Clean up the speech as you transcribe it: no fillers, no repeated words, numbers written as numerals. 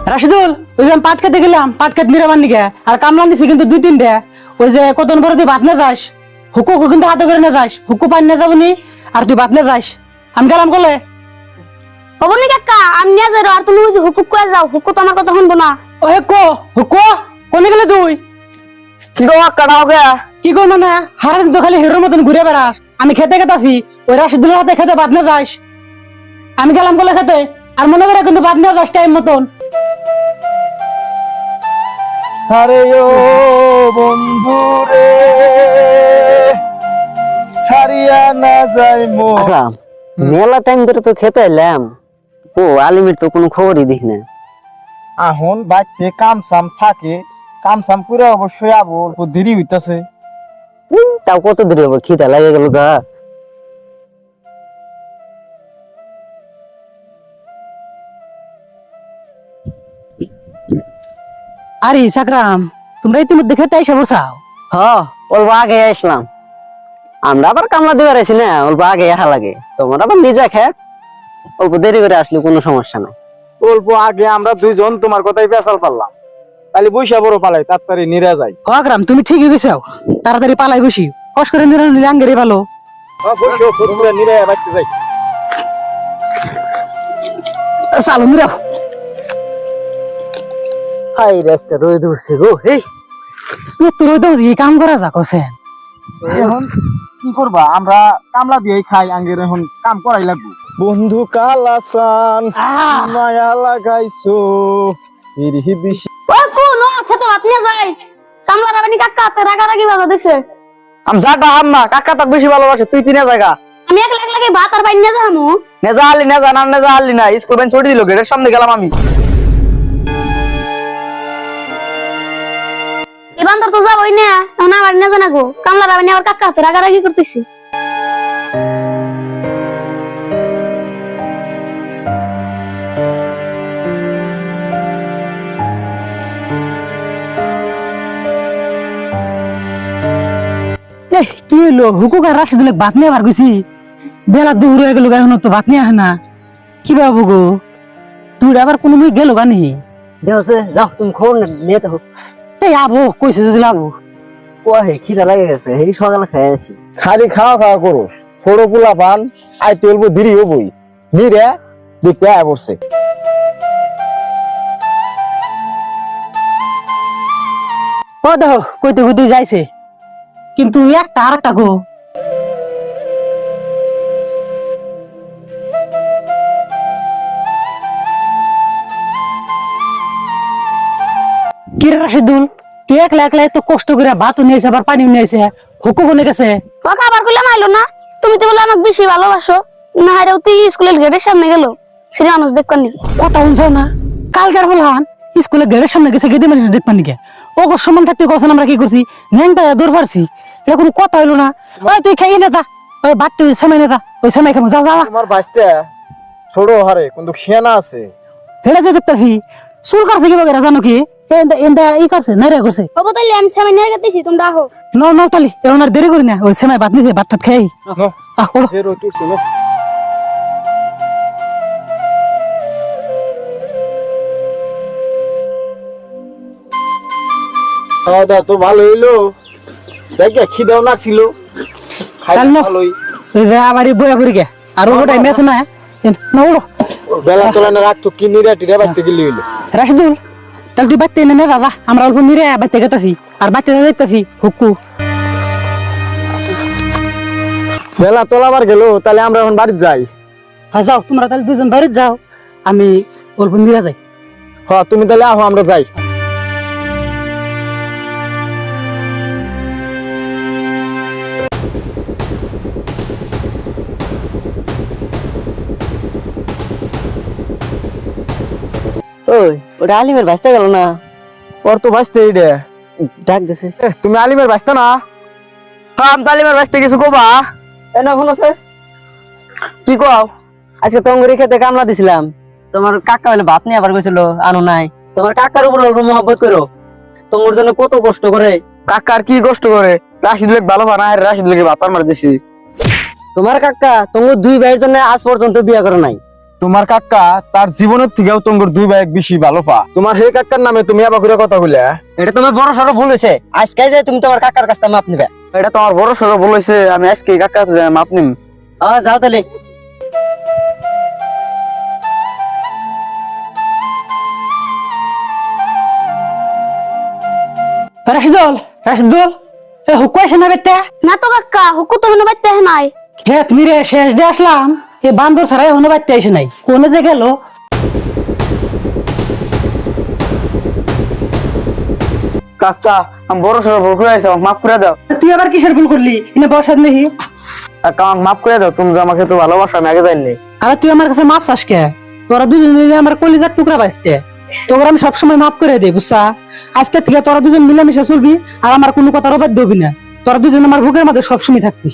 রাশিদুল, ওই যে আমি পাট খেতে গেলাম, পাট খেতে নিরাবার নিকে আর কামলা নিছি কিন্তু 2-3টা। ওই যে কতদিন পরে তুই ভাত না যাস, হুকু কিন্তু হাতে করে না যাস, হুকু পানি না যাবনি আর তুই ভাত না যাস। আমি গেলাম কলে। হবো নি কাকা, আমি নিয়ে যাই আর তুমি ওই যে হুকুক করে যাও, হুকু তো আমার কথা শুনবো না। ও হেকো হুকু কোনে গেলে তুই? কি গো কাটাও গে? কি কর মানে হারাদিন তো খালি হিরোর মতন ঘুরে বেড়াস। আমি খেতে খেতে আছি, ওই রাশিদুলের হাতে খেতে ভাত না যাস। আমি গেলাম কলে খেতে, আর মনে করে কিন্তু ভাত না যাস টাইম মতন। আরে ও বন্ধু রে, ছাড়িয়া না যায় মো। মেলা টাইম ধরে তো খেতে এলাম, ও আলিমের তো কোনো খবরই দেখি না। এখন বাইতে কাম সাম থাকে, কাম সাম করে অবশ্যই আবো, তো দেরি হইতাছে। তাও কত দূরে হবে, খিদা লাগে গেল গা। আরে সাকরাম, তোমরা ইতিমধ্যে খেতে এসে বসাও। হ, অল্প আগে আসলাম। আমরা আবার কামলা দিবার আছি না, অল্প আগে আহা লাগে। তোমরা আবার নিজে খেয়ে অল্প দেরি করে আসলে কোনো সমস্যা নাই। অল্প আগে আমরা দুইজন তোমার কথাই পেশাল পারলাম, তাহলে বৈশা বড় পালাই তাড়াতাড়ি নিরা যাই। আকরাম, তুমি ঠিকই গেছো, তাড়াতাড়ি পালাই বসি, কষ্ট করে নিলে আঙ্গেরে ভালো। বসো পুরো নিরা বাইতে যাই। চালু নিরাও। হাই রেস্কা রই দূরছি গো। এই তোর এই কাম করা যা কোসেন। এখন কি করবা, আমরা কামলা দিয়েই খাই, আঙ্গের এখন কাম করাই লাগবে। বন্ধু কালাসান মায়া লাগাইছো হিরহিদিশি। ও কোন খেতে ভাত নিয়ে যাই, কামলা রাবানি কাকা হাতে রাগারাগি বাজা দিছে। আম জাগা আম্মা কাকা তাক বেশি ভালোবাসে, তুই তিনে জায়গা আমি একলা একলা কি ভাত আর বাইন নিয়ে যাবো? নেজা আলি নেজা আলি না, স্কুল বেঞ্চ ছড়ি দিল, গেটের সামনে গেলাম আমি। এই বান্দর তো যাবোই না, এখন আবার নিয়ে জানা গো, কামলা রাবানি আবার কাকা হাতে রাগারাগি করতেছি। কি হইলো, হুকুক আর রাশিদুলে ভাত নিয়ে আবার গেছি। বেলা দূর হয়ে গেল, এখন তো ভাত নিয়ে আসে না। কি বাবু গো, তুই আবার কোনো মুই গেল গানি? দেহছে যাও, তুমি খবর নিয়ে দেখো। এই আবো কইছে যদি লাবো। ওহে খিদা লাগে গেছে, এই সকালে খাই আছি। খালি খাওয়া খাওয়া করোস, ছোট পোলা পান আই তুলবো দেরি হবই, নিরে দেখতে আয় পড়ছে। ও দেখো কইতে কইতে যাইছে, কিন্তু একটা আর একটা গো। কি রে রাশিদুল, তুই একলা একলা এত কষ্ট করে ভাতও নিয়েছে আবার পানিও নিয়েছে, হুকু কোনে গেছে? কাকা আবার কইলাম আইলো না, তুমি তো বলে আমাকে বেশি ভালোবাসো না, হারে তুই স্কুলের গেটের সামনে গেল, সিরি মানুষ দেখবেন নি। কথা শুনছো না? কালকার বলহান স্কুলে গেটের সামনে গেছে, গেদে মানুষ দেখবেন নাকি? ও গো সমান থাকতে কখন আমরা কি করছি, ন্যাংটা দৌড় পারছি, এটা কোনো কথা হইলো না। ওই তুই খাইয়ে না যা, ওই ভাত তুই সময় না যা, ওই সময় খাবো, যা যা। তোমার বাঁচতে ছোট হারে কিন্তু শিয়ানা আছে। হেটা যে দেখতেছি চুল কাটছে কি বগেরা জানো কি, এন্ডা ই করছে নাইরা করছে। বাবু তাইলে আমি সামনে নিয়ে গেতেছি, তোমরা আহো। ন তালি এখন আর দেরি করি না, ওই সময় ভাত নিছে, ভাত টাত খাই ওড়ো। যে রোদ উঠছে না। খাওয়া দাওয়া তো ভালো হইলো, জায়গা খিদাও লাগছিল, খাইতে কাল ন ভালোই। ওই যে আবারই বয়া পড়ি গে আর ওটাই মেছ না না ওড়ো। বেলা তোলা না রাখতো কি নিরা টিরা বাইতে গেলি হইলো। রাশিদুল, তাহলে তুই বাচ্চা এনে নে দাদা, আমরা অল্প নিরে বাচ্চা গেতাছি আর বাচ্চা দেখতেছি হুকু। বেলা তোলাবার গেল, তাহলে আমরা এখন বাড়ি যাই। হ্যাঁ যাও, তোমরা তাহলে দুজন বাড়ি যাও, আমি অল্প নিরে যাই। হ তুমি তাহলে আহো, আমরা যাই। ওই ওটা আলিমের বাঁচতে গেল না, ওর তো বাঁচতে এইডে ডাক দিছে। তুমি আলিমের বাঁচতে না? হ্যাঁ আমি তালিমের বাঁচতে কিছু কবা এনা ফোন আছে কি কও? আজকে তঙ্গুরি খেতে কামলা দিছিলাম, তোমার কাকা হইলে ভাত নিয়ে আবার গেছিল, আনো নাই। তোমার কাকার উপর অল্প মহব্বত করো, তোমার জন্য কত কষ্ট করে। কাকার কি কষ্ট করে, রাশিদ লেগ ভালো বানায়, রাশিদ লেগে ভাত মার দিছি। তোমার কাকা তোমার দুই ভাইয়ের জন্য আজ পর্যন্ত বিয়ে করে নাই, তোমার কাকা তার জীবনের থেকেও তোমার দুই ভাই বেশি ভালো পা তোমার হে কাকার নামে তুমি আবার করে কথা বলে এটা তোমার বড় সড়ো ভুল হয়েছে আজকে যাই তুমি তোমার কাকার কাছ থেকে মাপ নিবে এটা তোমার বড় সড়ো ভুল হয়েছে আমি আজকে কাকা মাপ নিম যাও তাহলে রাশিদুল রাশিদুল এ হুকু আসে না বেতে না তো কাকা হুকু তো হনো বাইতে নাই যে তুমি রে শেষ দিয়ে আসলাম এই বান্দর ছাড়াই হনো বাইতে আসে নাই কোনে যে গেল কাকা আমি বড় সড়ো ভুল করে আইছি মাফ করে দাও তুই আবার কিসের ভুল করলি এনে বসার নেহি কাকা আমাকে মাফ করে দাও তুমি যে আমাকে তো ভালোবাসো আমি আগে জানি আর তুই আমার কাছে মাপ চাস কে তোরা দুজন মিলে আমার কলিজার টুকরা বাঁচতে তোকে আমি সবসময় মাফ করে দেই বুঝছা আজকে থেকে তোরা দুজন মিলেমিশে চলবি আর আমার কোনো কথার অবাধ্য হবি না তোরা দুজন আমার বুকের মধ্যে সবসময় থাকবি